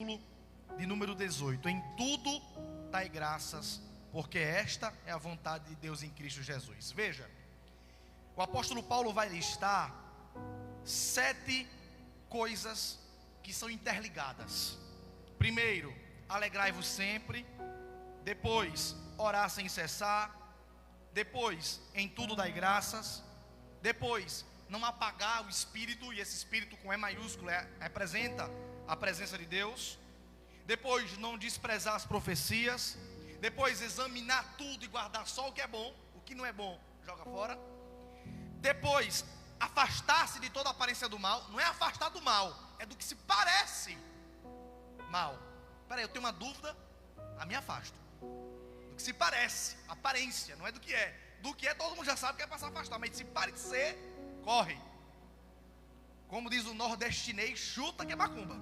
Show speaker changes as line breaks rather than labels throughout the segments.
de número 18. Em tudo dai graças, porque esta é a vontade de Deus em Cristo Jesus. Veja, o apóstolo Paulo vai listar 7 coisas que são interligadas. Primeiro, alegrai-vos sempre. Depois, orar sem cessar. Depois, em tudo dai graças. Depois, não apagar o Espírito, e esse Espírito com E maiúsculo representa a presença de Deus. Depois, não desprezar as profecias. Depois, examinar tudo e guardar só o que é bom. O que não é bom, joga fora. Depois, afastar-se de toda a aparência do mal. Não é afastar do mal, é do que se parece mal. Peraí, eu tenho uma dúvida, me afasto. Do que se parece, aparência, não é do que é. Do que é, todo mundo já sabe que é para se afastar, mas se parecer, corre. Como diz o nordestinês, chuta que é macumba.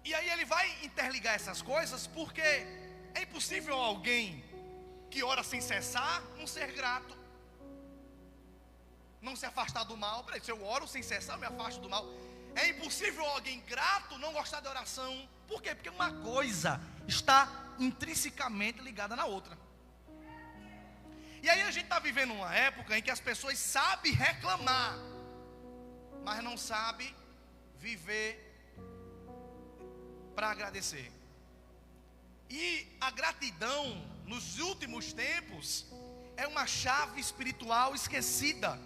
E aí ele vai interligar essas coisas, porque é impossível alguém que ora sem cessar não ser grato, não se afastar do mal. Peraí, se eu oro sem cessar, eu me afasto do mal. É impossível alguém grato não gostar de oração. Por quê? Porque uma coisa está intrinsecamente ligada na outra. E aí a gente está vivendo uma época em que as pessoas sabem reclamar, mas não sabem viver para agradecer. E a gratidão nos últimos tempos é uma chave espiritual esquecida,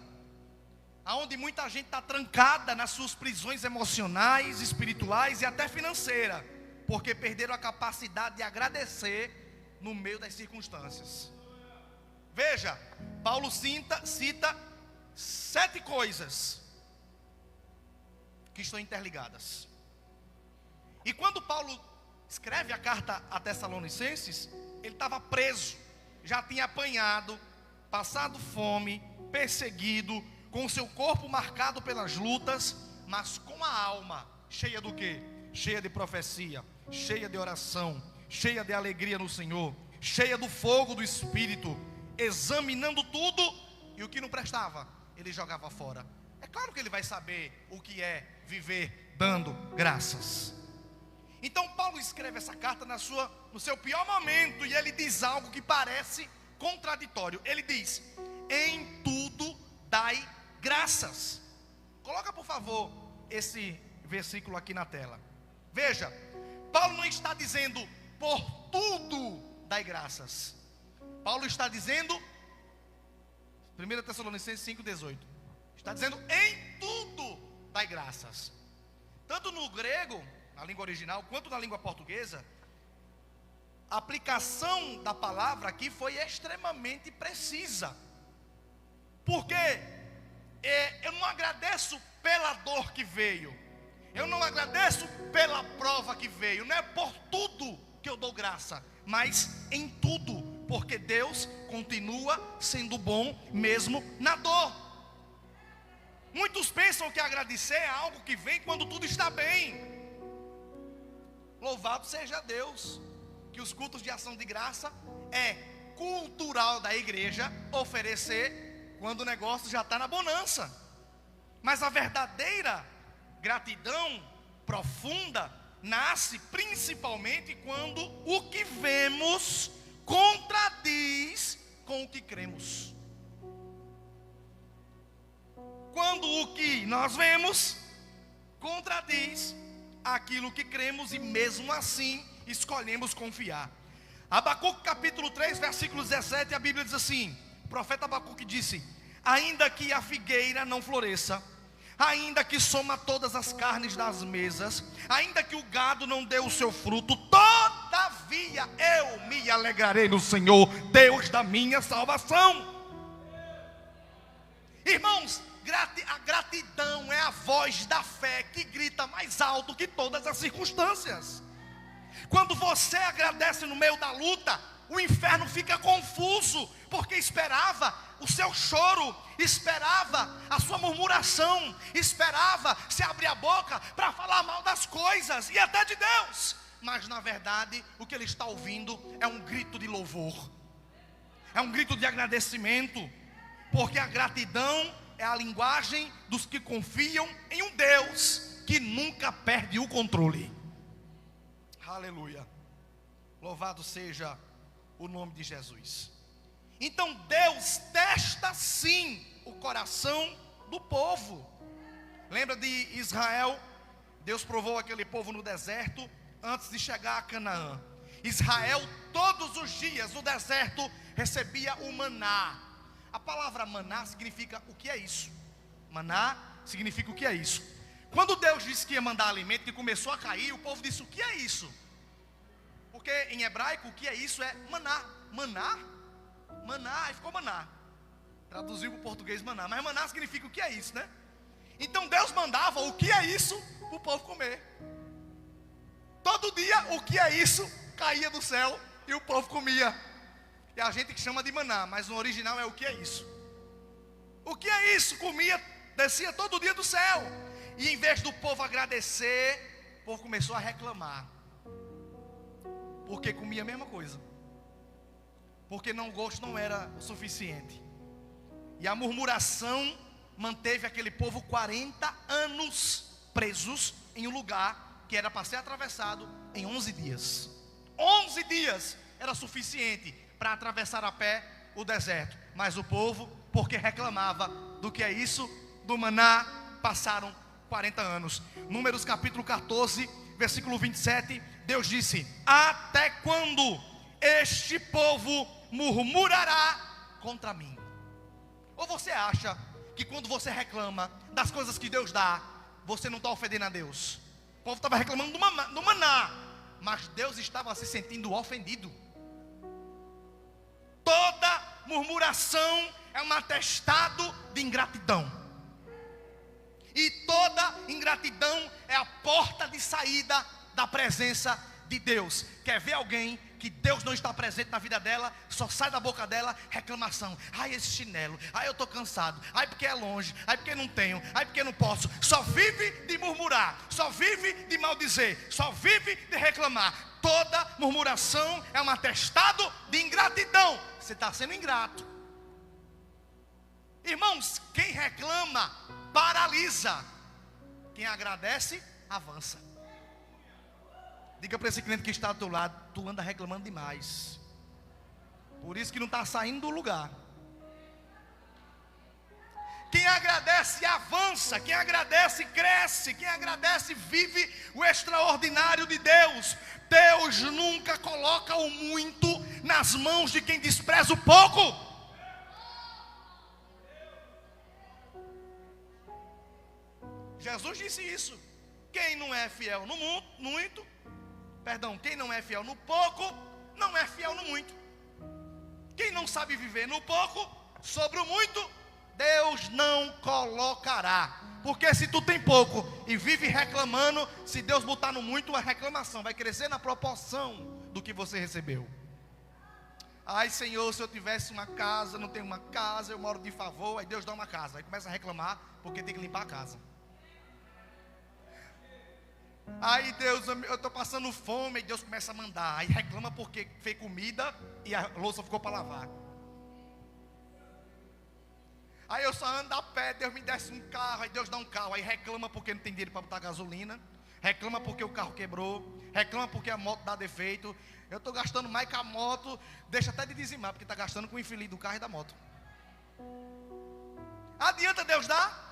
aonde muita gente está trancada nas suas prisões emocionais, espirituais e até financeira, porque perderam a capacidade de agradecer no meio das circunstâncias. Veja, Paulo cita 7 coisas que estão interligadas. E quando Paulo escreve a carta a Tessalonicenses, ele estava preso, já tinha apanhado, passado fome, perseguido, com o seu corpo marcado pelas lutas, mas com a alma cheia do quê? Cheia de profecia, cheia de oração, cheia de alegria no Senhor, cheia do fogo do Espírito, examinando tudo, e o que não prestava, ele jogava fora. É claro que ele vai saber o que é viver dando graças. Então Paulo escreve essa carta no seu pior momento, e ele diz algo que parece contraditório. Ele diz: em tudo dai graças. Coloca por favor esse versículo aqui na tela. Veja, Paulo não está dizendo por tudo dai graças. Paulo está dizendo, 1 Tessalonicenses 5,18, está dizendo em tudo dai graças. Tanto no grego, na língua original, quanto na língua portuguesa, a aplicação da palavra aqui foi extremamente precisa. Porque eu não agradeço pela dor que veio, eu não agradeço pela prova que veio, não é por tudo que eu dou graça, mas em tudo, porque Deus continua sendo bom mesmo na dor. Muitos pensam que agradecer é algo que vem quando tudo está bem. Louvado seja Deus, que os cultos de ação de graça é cultural da igreja oferecer quando o negócio já está na bonança. Mas a verdadeira gratidão profunda nasce principalmente quando o que vemos contradiz com o que cremos. Quando o que nós vemos contradiz aquilo que cremos, e mesmo assim escolhemos confiar. Abacuque capítulo 3, versículo 17, a Bíblia diz assim: o profeta Abacuque disse: ainda que a figueira não floresça, ainda que soma todas as carnes das mesas, ainda que o gado não dê o seu fruto, todavia eu me alegrarei no Senhor, Deus da minha salvação. Irmãos, a gratidão é a voz da fé que grita mais alto que todas as circunstâncias. Quando você agradece no meio da luta, o inferno fica confuso, porque esperava o seu choro, esperava a sua murmuração, esperava se abrir a boca para falar mal das coisas e até de Deus. Mas na verdade o que ele está ouvindo é um grito de louvor, é um grito de agradecimento, porque a gratidão é a linguagem dos que confiam em um Deus que nunca perde o controle. Aleluia. Louvado seja o nome de Jesus. Então Deus testa sim o coração do povo. Lembra de Israel? Deus provou aquele povo no deserto antes de chegar a Canaã. Israel todos os dias no deserto recebia o maná. A palavra maná significa o que é isso? Maná significa o que é isso? Quando Deus disse que ia mandar alimento e começou a cair, o povo disse: o que é isso? Porque em hebraico o que é isso é maná. Maná? Maná, aí ficou maná. Traduziu para o português maná. Mas maná significa o que é isso, né? Então Deus mandava o que é isso para o povo comer. Todo dia o que é isso caía do céu e o povo comia. E a gente chama de maná, mas no original é o que é isso. O que é isso? Comia, descia todo dia do céu. E em vez do povo agradecer, o povo começou a reclamar. Porque comia a mesma coisa. Porque o gosto não era o suficiente. E a murmuração manteve aquele povo 40 anos presos em um lugar que era para ser atravessado em 11 dias. 11 dias era suficiente para atravessar a pé o deserto. Mas o povo, porque reclamava do que é isso, do maná, passaram 40 anos. Números capítulo 14, versículo 27, Deus disse: até quando este povo murmurará contra mim? Ou você acha que quando você reclama das coisas que Deus dá, você não está ofendendo a Deus? O povo estava reclamando do maná, mas Deus estava se sentindo ofendido. Toda murmuração é um atestado de ingratidão. E toda ingratidão é a porta de saída da presença de Deus. Quer ver alguém que Deus não está presente na vida dela? Só sai da boca dela reclamação. Ai, esse chinelo, ai, eu estou cansado, ai, porque é longe, ai, porque não tenho, ai, porque não posso. Só vive de murmurar, só vive de maldizer, só vive de reclamar. Toda murmuração é um atestado de ingratidão. Você está sendo ingrato. Irmãos, quem reclama paralisa, quem agradece avança. Diga para esse cliente que está do teu lado: tu anda reclamando demais, por isso que não está saindo do lugar. Quem agradece avança, quem agradece cresce, quem agradece vive o extraordinário de Deus. Deus nunca coloca o muito nas mãos de quem despreza o pouco. Jesus disse isso. Quem não é fiel no muito, quem não é fiel no pouco, não é fiel no muito. Quem não sabe viver no pouco, sobre o muito, Deus não colocará. Porque se tu tem pouco e vive reclamando, se Deus botar no muito, a reclamação vai crescer na proporção do que você recebeu. Ai, Senhor, se eu tivesse uma casa, não tenho uma casa, eu moro de favor. Aí Deus dá uma casa, aí começa a reclamar porque tem que limpar a casa. Aí Deus, eu estou passando fome, e Deus começa a mandar. Aí reclama porque fez comida e a louça ficou para lavar. Aí eu só ando a pé, Deus me desce um carro, aí Deus dá um carro. Aí reclama porque não tem dinheiro para botar gasolina, reclama porque o carro quebrou, reclama porque a moto dá defeito. Eu estou gastando mais que a moto, deixa até de dizimar, porque está gastando com o infeliz do carro e da moto. Adianta Deus dar?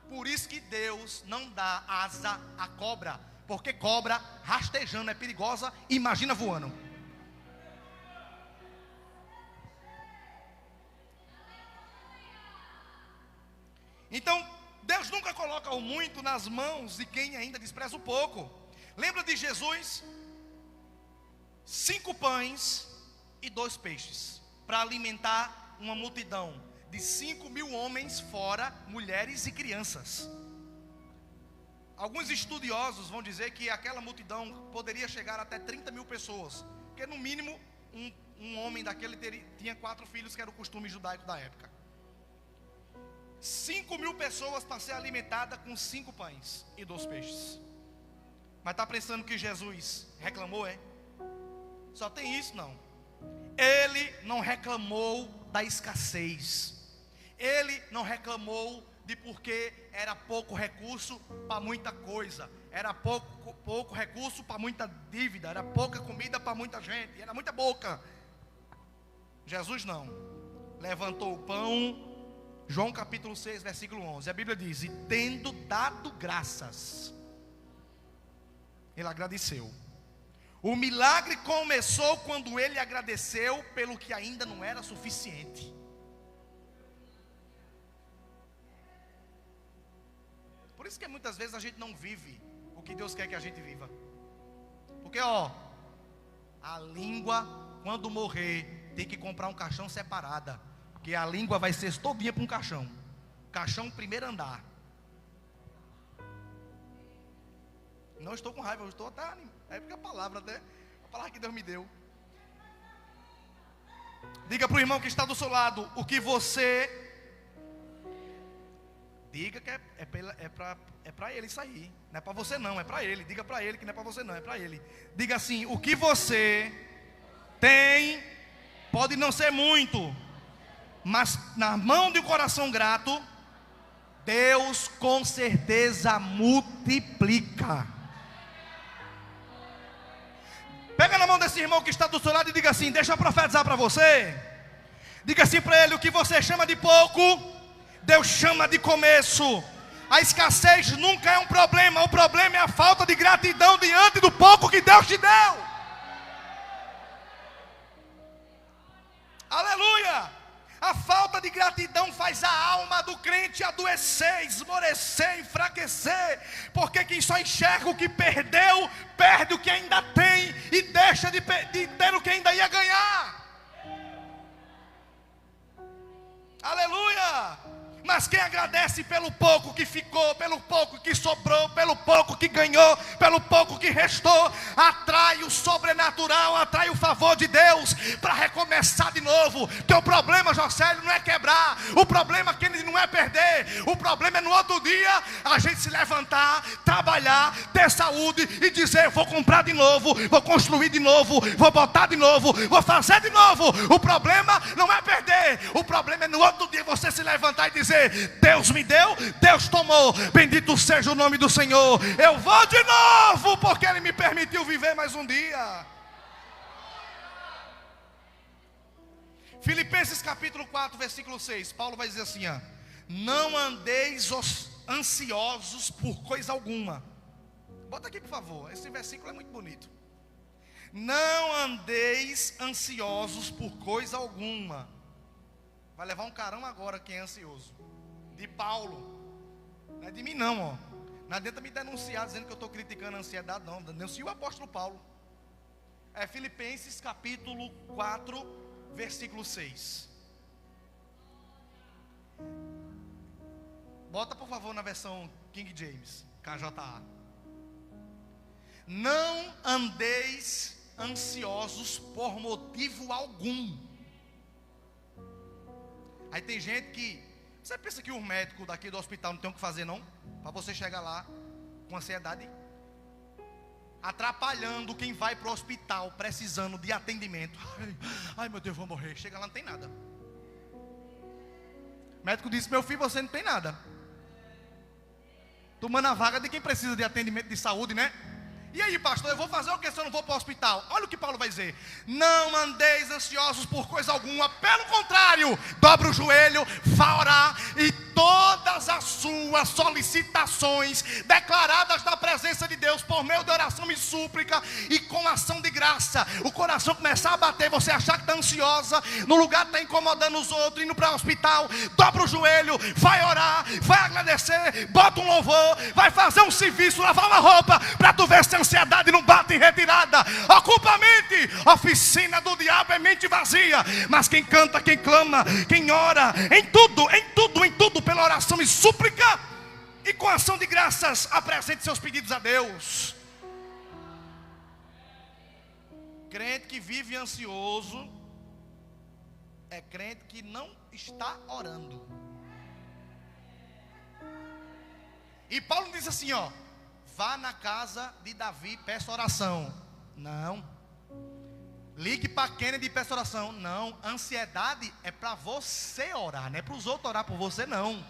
Por isso que Deus não dá asa à cobra, porque cobra rastejando é perigosa, imagina voando. Então Deus nunca coloca o muito nas mãos de quem ainda despreza o pouco. Lembra de Jesus? 5 pães e 2 peixes para alimentar uma multidão de 5.000 homens, fora mulheres e crianças. Alguns estudiosos vão dizer que aquela multidão poderia chegar até 30.000 pessoas, porque no mínimo um homem daquele tinha 4 filhos, que era o costume judaico da época. 5.000 pessoas para ser alimentada com 5 pães e 2 peixes. Mas está pensando que Jesus reclamou, é? Só tem isso? Não. Ele não reclamou da escassez. Ele não reclamou de porque era pouco recurso para muita coisa, era pouco recurso para muita dívida, era pouca comida para muita gente, era muita boca. Jesus não, levantou o pão, João capítulo 6, versículo 11, a Bíblia diz: e tendo dado graças, ele agradeceu. O milagre começou quando ele agradeceu pelo que ainda não era suficiente. Por isso que muitas vezes a gente não vive o que Deus quer que a gente viva. Porque a língua, quando morrer, tem que comprar um caixão separada. Porque a língua vai ser todinha para um caixão. Caixão primeiro andar. Não estou com raiva, eu estou até animado. É porque a palavra que Deus me deu. Diga para o irmão que está do seu lado o que você... Diga que é para ele isso aí. Não é para você não, é para ele. Diga para ele que não é para você não, é para ele. Diga assim: o que você tem pode não ser muito, mas na mão de um coração grato, Deus com certeza multiplica. Pega na mão desse irmão que está do seu lado e diga assim: deixa eu profetizar para você. Diga assim para ele: o que você chama de pouco, Deus chama de começo. A escassez nunca é um problema. O problema é a falta de gratidão diante do pouco que Deus te deu. Aleluia. A falta de gratidão faz a alma do crente adoecer, esmorecer, enfraquecer. Porque quem só enxerga o que perdeu, perde o que ainda tem e deixa de ter o que ainda ia ganhar. Aleluia. Mas quem agradece pelo pouco que ficou, pelo pouco que sobrou, pelo pouco que ganhou, pelo pouco que restou, atrai o sobrenatural, atrai o favor de Deus para recomeçar de novo. Teu problema, Jocélio, não é quebrar. O problema que não é perder. O problema é no outro dia a gente se levantar, trabalhar, ter saúde e dizer: vou comprar de novo, vou construir de novo, vou botar de novo, vou fazer de novo. O problema não é perder. O problema é no outro dia você se levantar e dizer: Deus me deu, Deus tomou, bendito seja o nome do Senhor. Eu vou de novo, porque Ele me permitiu viver mais um dia. Filipenses capítulo 4, versículo 6, Paulo vai dizer assim: não andeis ansiosos por coisa alguma. Bota aqui por favor, esse versículo é muito bonito. Não andeis ansiosos por coisa alguma. Vai levar um carão agora quem é ansioso. De Paulo. Não é de mim não, Não adianta me denunciar dizendo que eu estou criticando a ansiedade, não. Denuncia o apóstolo Paulo. É Filipenses capítulo 4, versículo 6. Bota por favor na versão King James, KJA. Não andeis ansiosos por motivo algum. Aí tem gente que... Você pensa que o médico daqui do hospital não tem o que fazer não? Para você chegar lá com ansiedade, atrapalhando quem vai para o hospital precisando de atendimento. Ai meu Deus, vou morrer. Chega lá, não tem nada. O médico disse: meu filho, você não tem nada. Tomando a vaga de quem precisa de atendimento de saúde, né? E aí, pastor, eu vou fazer o que se eu não vou para o hospital? Olha o que Paulo vai dizer: não andeis ansiosos por coisa alguma, pelo contrário, dobra o joelho, vá orar, e todas as suas solicitações declaradas na presença de Deus, por meio de oração e súplica, e com ação de graça. O coração começar a bater, você achar que está ansiosa, no lugar que está incomodando os outros, indo para o hospital, dobra o joelho, vai orar, vai agradecer, bota um louvor, vai fazer um serviço, lavar uma roupa, para tu ver se a ansiedade não bate em retirada. Ocupa a mente. Oficina do diabo é mente vazia. Mas quem canta, quem clama, quem ora, em tudo, pela oração e súplica, e com ação de graças, apresente seus pedidos a Deus. Crente que vive ansioso é crente que não está orando. E Paulo diz assim, vá na casa de Davi, peça oração. Não. Ligue para Kennedy e peça oração. Não. Ansiedade é para você orar, não é para os outros orar por você, não.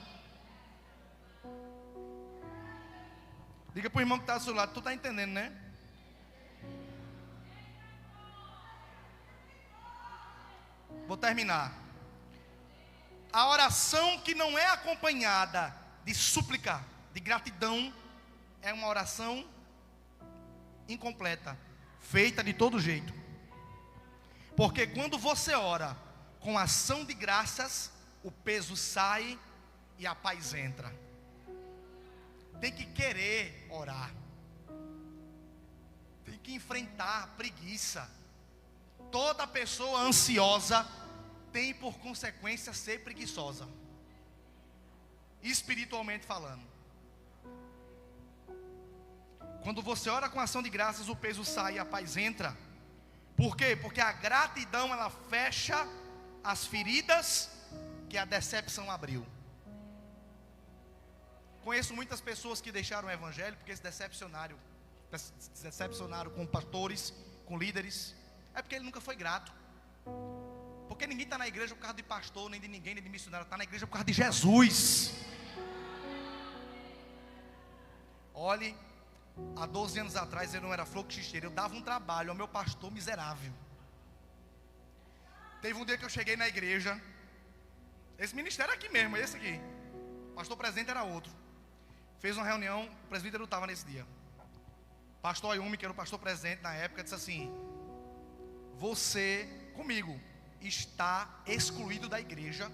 Diga para o irmão que está ao seu lado, tu está entendendo, né? Vou terminar. A oração que não é acompanhada de súplica, de gratidão, é uma oração incompleta, feita de todo jeito. Porque quando você ora com ação de graças, o peso sai e a paz entra. Tem que querer orar. Tem que enfrentar a preguiça. Toda pessoa ansiosa tem por consequência ser preguiçosa, espiritualmente falando. Quando você ora com ação de graças, o peso sai e a paz entra. Por quê? Porque a gratidão, ela fecha as feridas que a decepção abriu. Conheço muitas pessoas que deixaram o evangelho porque se decepcionaram com pastores, com líderes. É porque ele nunca foi grato. Porque ninguém está na igreja por causa de pastor, nem de ninguém, nem de missionário. Está na igreja por causa de Jesus. Olhe, há 12 anos atrás eu não era flor que xisteira. Eu dava um trabalho ao meu pastor miserável. Teve um dia que eu cheguei na igreja. Esse ministério é aqui mesmo, é esse aqui. O pastor presidente era outro. Fez uma reunião, o presbítero estava nesse dia. Pastor Ayumi, que era o pastor presidente na época, disse assim: você, comigo, está excluído da igreja,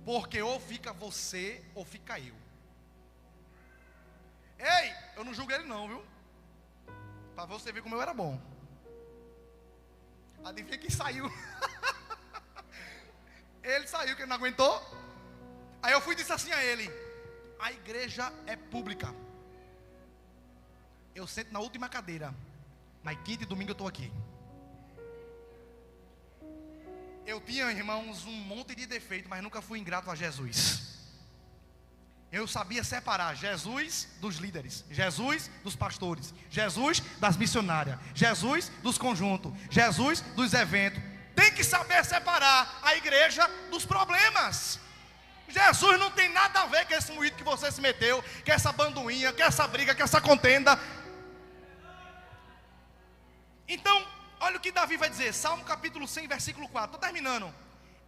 porque ou fica você, ou fica eu. Ei, eu não julgo ele não, viu? Para você ver como eu era bom. Adivinha quem saiu? Ele saiu, que ele não aguentou. Aí eu fui e disse assim a ele: a igreja é pública. Eu sento na última cadeira, mas quinta e domingo eu estou aqui. Eu tinha, irmãos, um monte de defeito, mas nunca fui ingrato a Jesus. Eu sabia separar Jesus dos líderes, Jesus dos pastores, Jesus das missionárias, Jesus dos conjuntos, Jesus dos eventos. Tem que saber separar a igreja dos problemas. Jesus não tem nada a ver com esse moído que você se meteu, com essa banduinha, com essa briga, com essa contenda. Então, olha o que Davi vai dizer, Salmo capítulo 100, versículo 4, estou terminando.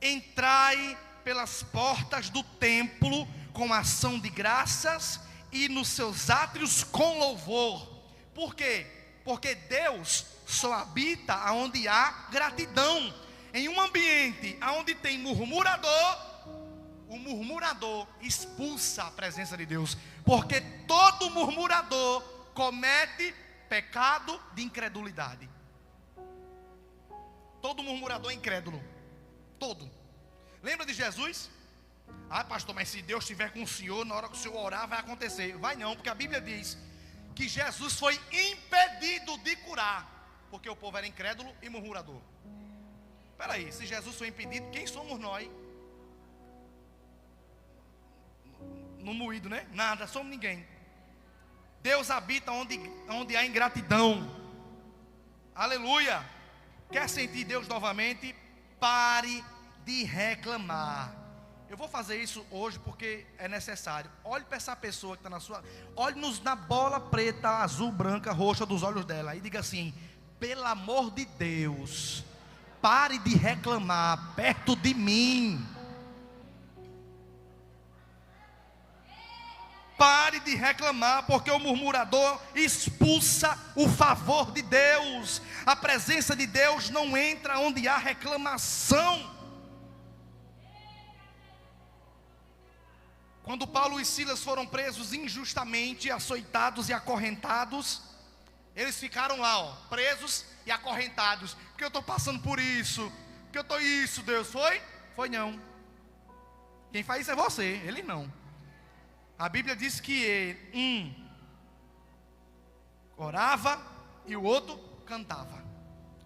Entrai pelas portas do templo com ação de graças e nos seus átrios com louvor. Por quê? Porque Deus só habita onde há gratidão. Em um ambiente onde tem murmurador, o murmurador expulsa a presença de Deus. Porque todo murmurador comete pecado de incredulidade. Todo murmurador é incrédulo. Todo. Lembra de Jesus? Ah, pastor, mas se Deus estiver com o senhor, na hora que o senhor orar vai acontecer. Vai não, porque a Bíblia diz que Jesus foi impedido de curar, porque o povo era incrédulo e murmurador. Espera aí, se Jesus foi impedido, quem somos nós? No moído, né? Nada, somos ninguém. Deus habita onde há ingratidão. Aleluia. Quer sentir Deus novamente? Pare de reclamar. Eu vou fazer isso hoje porque é necessário. Olhe para essa pessoa que está na sua... Olhe na bola preta, azul, branca, roxa dos olhos dela e diga assim: pelo amor de Deus, pare de reclamar perto de mim. Pare de reclamar, porque o murmurador expulsa o favor de Deus. A presença de Deus não entra onde há reclamação. Quando Paulo e Silas foram presos injustamente, açoitados e acorrentados, eles ficaram lá, presos e acorrentados. Porque eu estou passando por isso, porque eu estou isso, Deus. Foi? Foi não. Quem faz isso é você, ele não. A Bíblia diz que um orava e o outro cantava.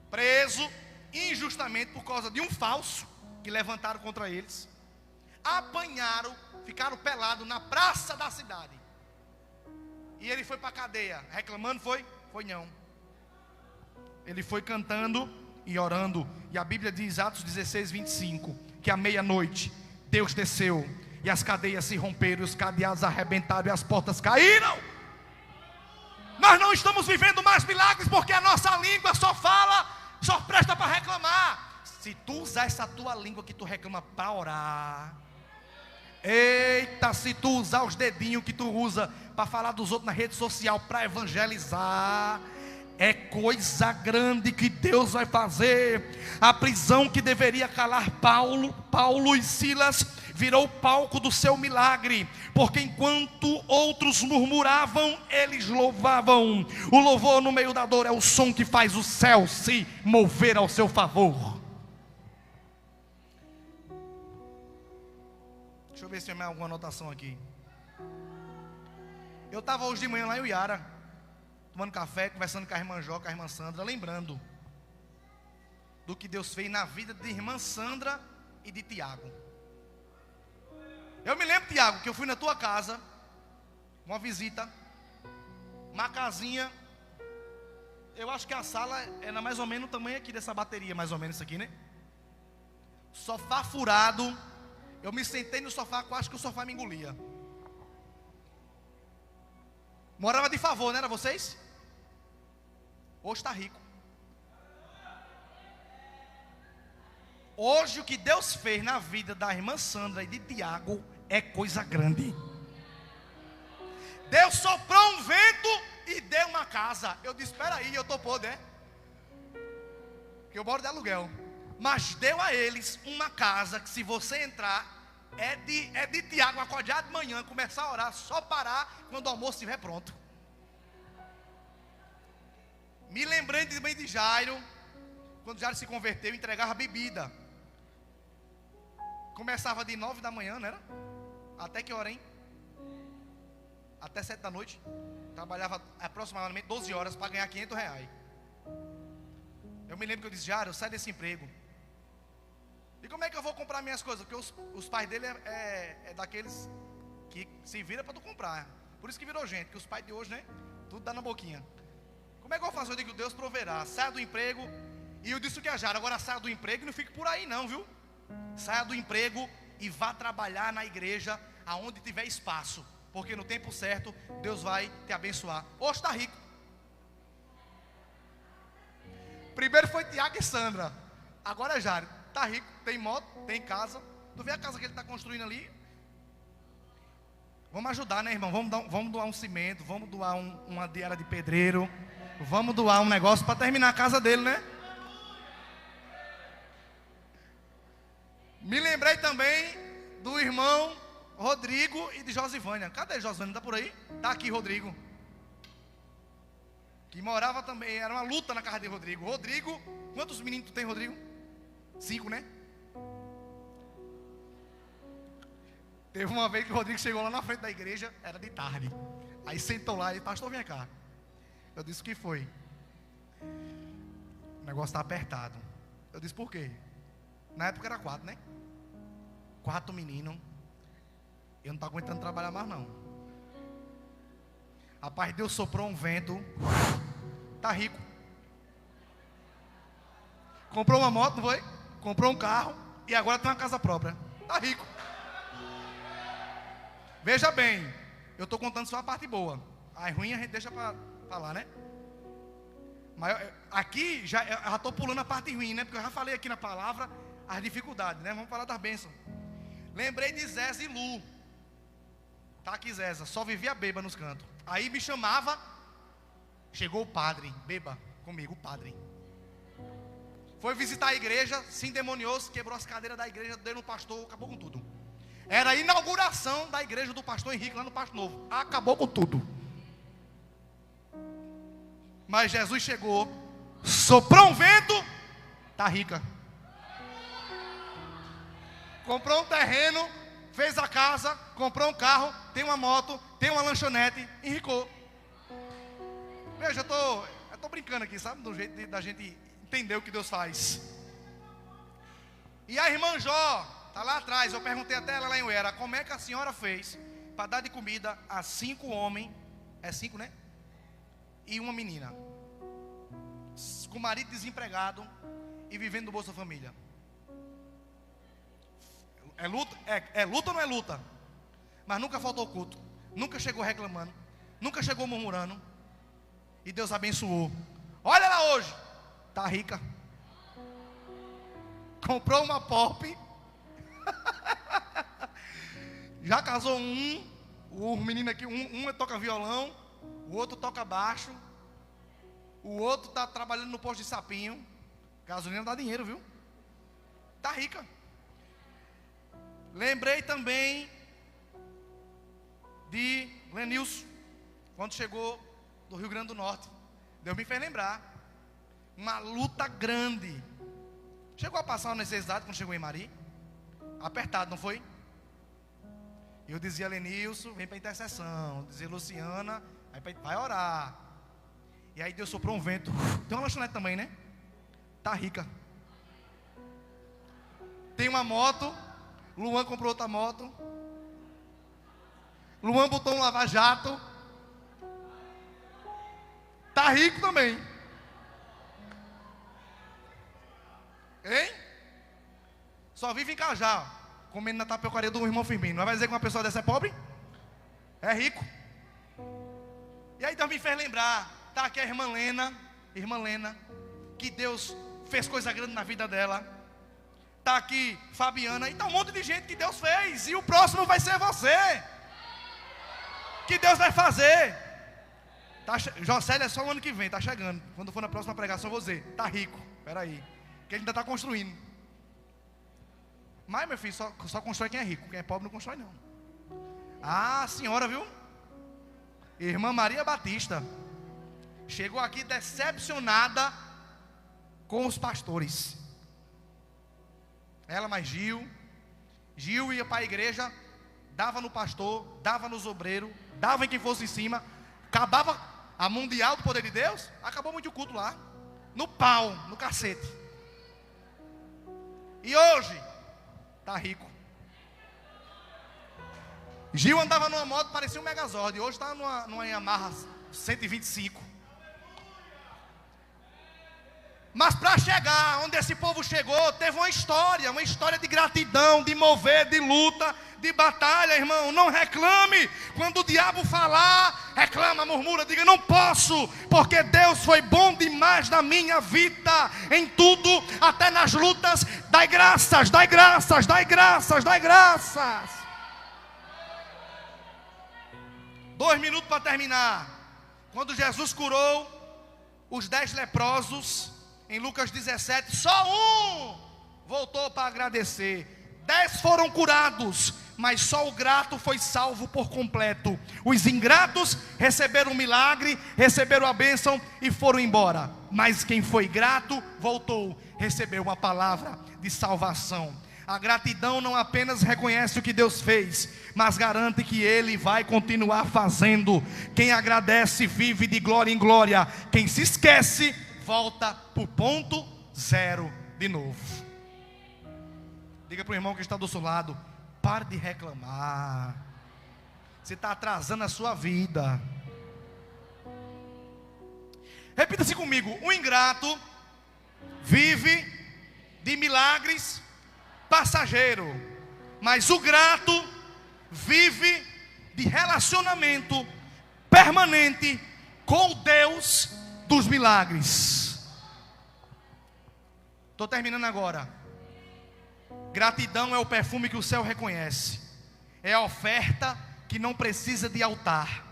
Preso injustamente por causa de um falso que levantaram contra eles. Apanharam, ficaram pelados na praça da cidade. E ele foi para a cadeia. Reclamando foi? Foi não. Ele foi cantando e orando. E a Bíblia diz, Atos 16, 25, que à meia-noite Deus desceu e as cadeias se romperam, os cadeados arrebentaram e as portas caíram. nós não estamos vivendo mais milagres porque a nossa língua só fala, só presta para reclamar. Se tu usar essa tua língua que tu reclama para orar, eita, se tu usar os dedinhos que tu usa para falar dos outros na rede social, para evangelizar, é coisa grande que Deus vai fazer. A prisão que deveria calar Paulo e Silas virou palco do seu milagre, porque enquanto outros murmuravam, eles louvavam. O louvor no meio da dor é o som que faz o céu se mover ao seu favor. Deixa eu ver se tem mais alguma anotação aqui. Eu estava hoje de manhã lá em Uiara, tomando café, conversando com a irmã Jó, com a irmã Sandra, lembrando do que Deus fez na vida de irmã Sandra e de Tiago. Eu me lembro, Tiago, que eu fui na tua casa, uma visita, uma casinha. Eu acho que a sala era mais ou menos o tamanho aqui dessa bateria, mais ou menos isso aqui, né? Sofá furado. Eu me sentei no sofá, eu acho que o sofá me engolia. Morava de favor, não era vocês? Hoje está rico. Hoje o que Deus fez na vida da irmã Sandra e de Tiago é coisa grande. Deus soprou um vento e deu uma casa. Eu disse, espera aí, eu estou podre, né? Que eu moro de aluguel. Mas deu a eles uma casa que, se você entrar, é de Tiago acordar de manhã, começar a orar, só parar quando o almoço estiver pronto. Me lembrei de mãe de Jairo, quando Jairo se converteu, entregava bebida. Começava de 9 da manhã, não era? Até que hora, hein? Até 7 da noite. Trabalhava aproximadamente 12 horas para ganhar R$500. Eu me lembro que eu disse, Jairo, sai desse emprego. E como é que eu vou comprar minhas coisas? Porque os pais dele é daqueles que se vira para tu comprar. Por isso que virou gente, que os pais de hoje, né? Tudo dá na boquinha. Como é que eu vou fazer? Eu digo, Deus proverá. Saia do emprego. E eu disse o que a Jara, agora saia do emprego e não fique por aí não, viu? Saia do emprego e vá trabalhar na igreja, aonde tiver espaço. Porque no tempo certo, Deus vai te abençoar. Hoje está rico. Primeiro foi Tiago e Sandra. Agora é Jário. Está rico, tem moto, tem casa. Tu vê a casa que ele está construindo ali? Vamos ajudar, né, irmão? Vamos doar um cimento, vamos doar uma diária de pedreiro. Vamos doar um negócio para terminar a casa dele, né? Me lembrei também do irmão Rodrigo e de Josivânia. Cadê Josivânia? Está por aí? Está aqui, Rodrigo. Que morava também, era uma luta na casa de Rodrigo. Rodrigo, quantos meninos tu tem, Rodrigo? 5, né? Teve uma vez que o Rodrigo chegou lá na frente da igreja, era de tarde. Aí sentou lá e disse, pastor, vem cá. Eu disse, o que foi? O negócio está apertado. Eu disse, por quê? Na época era 4, né? 4 meninos. Eu não estou aguentando trabalhar mais não. Rapaz, Deus soprou um vento. Tá rico. Comprou uma moto, não foi? Comprou um carro. E agora tem uma casa própria. Tá rico. Veja bem, eu estou contando só a parte boa. A ruim a gente deixa para falar, né? Mas aqui já estou pulando a parte ruim, né? Porque eu já falei aqui na palavra as dificuldades, né? Vamos falar das bênçãos. Lembrei de Zéza e Lu. Tá aqui Zéza, só vivia beba nos cantos. Aí me chamava, chegou o padre, beba comigo, o padre. Foi visitar a igreja, se endemoniou, quebrou as cadeiras da igreja, deu no pastor, acabou com tudo. Era a inauguração da igreja do pastor Henrique, lá no Pasto Novo. Acabou com tudo. Mas Jesus chegou, soprou um vento, tá rica. Comprou um terreno, fez a casa, comprou um carro, tem uma moto, tem uma lanchonete, enricou. Veja, eu tô brincando aqui, sabe? Do jeito da gente entender o que Deus faz. E a irmã Jó, está lá atrás, eu perguntei até ela lá em Uera, como é que a senhora fez para dar de comida a 5 homens, é 5, né? E uma menina, com o marido desempregado e vivendo do Bolsa Família. É luta? É luta ou não é luta? Mas nunca faltou culto, nunca chegou reclamando, nunca chegou murmurando. E Deus abençoou. Olha ela hoje, está rica. Comprou uma pop. Já casou o menino aqui, um toca violão, o outro toca baixo, o outro está trabalhando no posto de sapinho. Gasolina dá dinheiro, viu? Está rica. Lembrei também de Lenilson, quando chegou do Rio Grande do Norte. Deus me fez lembrar. Uma luta grande. Chegou a passar uma necessidade quando chegou em Mari? Apertado, não foi? Eu dizia a Lenilson, vem para a intercessão. Eu dizia Luciana, vai orar. E aí Deus soprou um vento. Tem uma lanchonete também, né? Tá rica. Tem uma moto. Luan comprou outra moto. Luan botou um lava-jato. Tá rico também. Hein? Só vive em Cajá, comendo na tapiocaria do irmão Firmino. Não vai dizer que uma pessoa dessa é pobre? É rico. E aí Deus me fez lembrar. Tá aqui a irmã Lena, que Deus fez coisa grande na vida dela. Tá aqui Fabiana, e tá um monte de gente que Deus fez. E o próximo vai ser você. Que Deus vai fazer. Jocélio é só o ano que vem, tá chegando. Quando for na próxima pregação eu vou dizer, tá rico, peraí, que ele ainda está construindo. Mas meu filho, só constrói quem é rico. Quem é pobre não constrói não. Ah, a senhora, viu? Irmã Maria Batista chegou aqui decepcionada com os pastores. Ela mais Gil ia para a igreja, dava no pastor, dava nos obreiros, dava em quem fosse em cima. Acabava a mundial do poder de Deus, acabou muito o culto lá, no pau, no cacete. E hoje está rico. Gil andava numa moto, parecia um Megazord. Hoje está numa Yamaha 125. Mas para chegar onde esse povo chegou, teve uma história de gratidão, de mover, de luta, de batalha, irmão. Não reclame. Quando o diabo falar, reclama, murmura, diga: não posso, porque Deus foi bom demais na minha vida. Em tudo, até nas lutas, dai graças, dai graças, dai graças, dai graças. 2 minutos para terminar. Quando Jesus curou os 10 leprosos, em Lucas 17, só um voltou para agradecer. 10 foram curados, mas só o grato foi salvo por completo. Os ingratos receberam o milagre, receberam a bênção e foram embora. Mas quem foi grato, voltou, recebeu uma palavra de salvação. A gratidão não apenas reconhece o que Deus fez, mas garante que Ele vai continuar fazendo. Quem agradece vive de glória em glória. Quem se esquece volta para o ponto zero de novo. Diga para o irmão que está do seu lado: pare de reclamar. Você está atrasando a sua vida. Repita-se comigo: o ingrato vive de milagres passageiro, mas o grato vive de relacionamento permanente com o Deus dos milagres. Estou terminando agora. Gratidão é o perfume que o céu reconhece. É a oferta que não precisa de altar,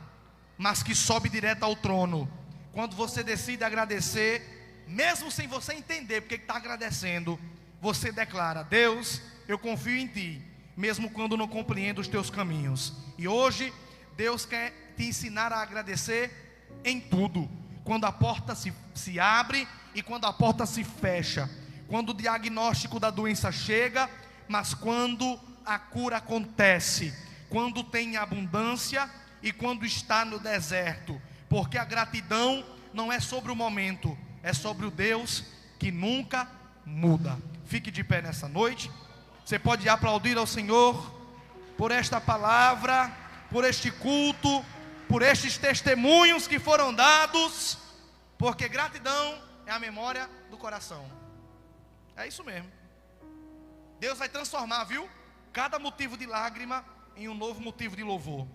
mas que sobe direto ao trono. Quando você decide agradecer, mesmo sem você entender porque está agradecendo, você declara: Deus, eu confio em Ti, mesmo quando não compreendo os Teus caminhos. E hoje, Deus quer te ensinar a agradecer em tudo. Quando a porta se abre e quando a porta se fecha. Quando o diagnóstico da doença chega, mas quando a cura acontece. Quando tem abundância e quando está no deserto. Porque a gratidão não é sobre o momento, é sobre o Deus que nunca muda. Fique de pé nessa noite. Você pode aplaudir ao Senhor por esta palavra, por este culto, por estes testemunhos que foram dados, porque gratidão é a memória do coração. É isso mesmo. Deus vai transformar, viu? Cada motivo de lágrima em um novo motivo de louvor.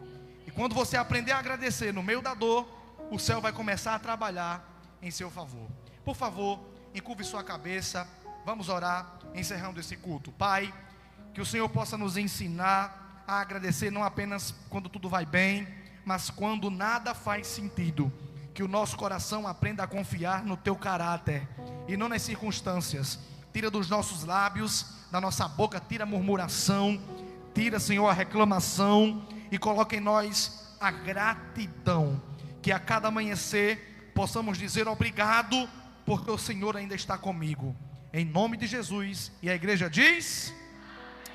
E quando você aprender a agradecer no meio da dor, o céu vai começar a trabalhar em seu favor. Por favor, encurve sua cabeça, vamos orar, encerrando esse culto. Pai, que o Senhor possa nos ensinar a agradecer não apenas quando tudo vai bem, mas quando nada faz sentido. Que o nosso coração aprenda a confiar no Teu caráter e não nas circunstâncias. Tira dos nossos lábios, da nossa boca, tira a murmuração, tira, Senhor, a reclamação e coloca em nós a gratidão. Que a cada amanhecer possamos dizer obrigado, porque o Senhor ainda está comigo. Em nome de Jesus. E a igreja diz?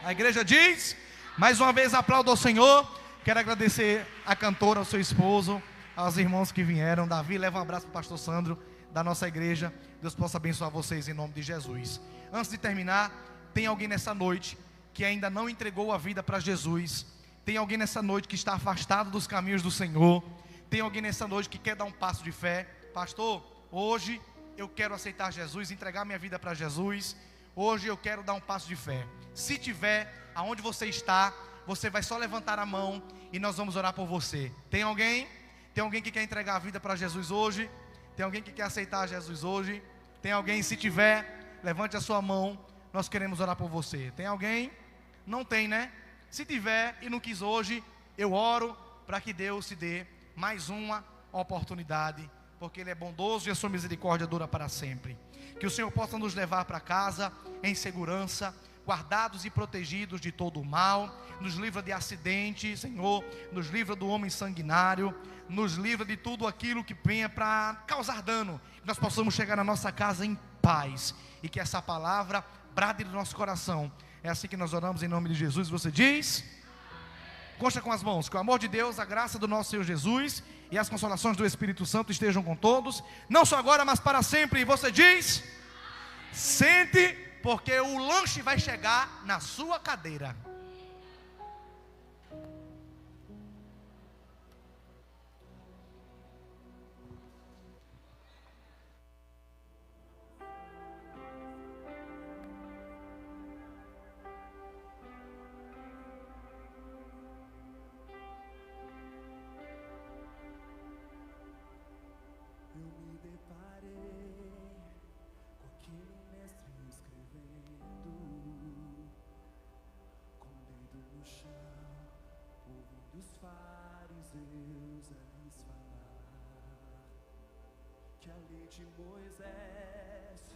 A igreja diz? Mais uma vez aplaudo ao Senhor. Quero agradecer a cantora, ao seu esposo, aos irmãos que vieram. Davi, leva um abraço para o pastor Sandro, da nossa igreja. Deus possa abençoar vocês em nome de Jesus. Antes de terminar, tem alguém nessa noite que ainda não entregou a vida para Jesus. Tem alguém nessa noite que está afastado dos caminhos do Senhor. Tem alguém nessa noite que quer dar um passo de fé. Pastor, hoje eu quero aceitar Jesus, entregar minha vida para Jesus. Hoje eu quero dar um passo de fé. Se tiver, aonde você está, você vai só levantar a mão e nós vamos orar por você. Tem alguém? Tem alguém que quer entregar a vida para Jesus hoje? Tem alguém que quer aceitar Jesus hoje? Tem alguém? Se tiver, levante a sua mão. Nós queremos orar por você. Tem alguém? Não tem, né? Se tiver e não quis hoje, eu oro para que Deus te dê mais uma oportunidade, porque Ele é bondoso e a sua misericórdia dura para sempre. Que o Senhor possa nos levar para casa em segurança, guardados e protegidos de todo o mal. Nos livra de acidentes, Senhor. Nos livra do homem sanguinário. Nos livra de tudo aquilo que venha para causar dano. Que nós possamos chegar na nossa casa em paz. E que essa palavra brade do nosso coração. É assim que nós oramos em nome de Jesus. Você diz? Concha com as mãos. Que o amor de Deus, a graça do nosso Senhor Jesus e as consolações do Espírito Santo estejam com todos. Não só agora, mas para sempre. E você diz? Sente, porque o lanche vai chegar na sua cadeira.
Que a lei de Moisés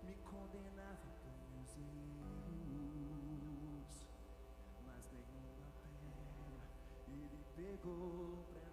me condenava por meus erros, mas nenhuma pedra ele pegou pra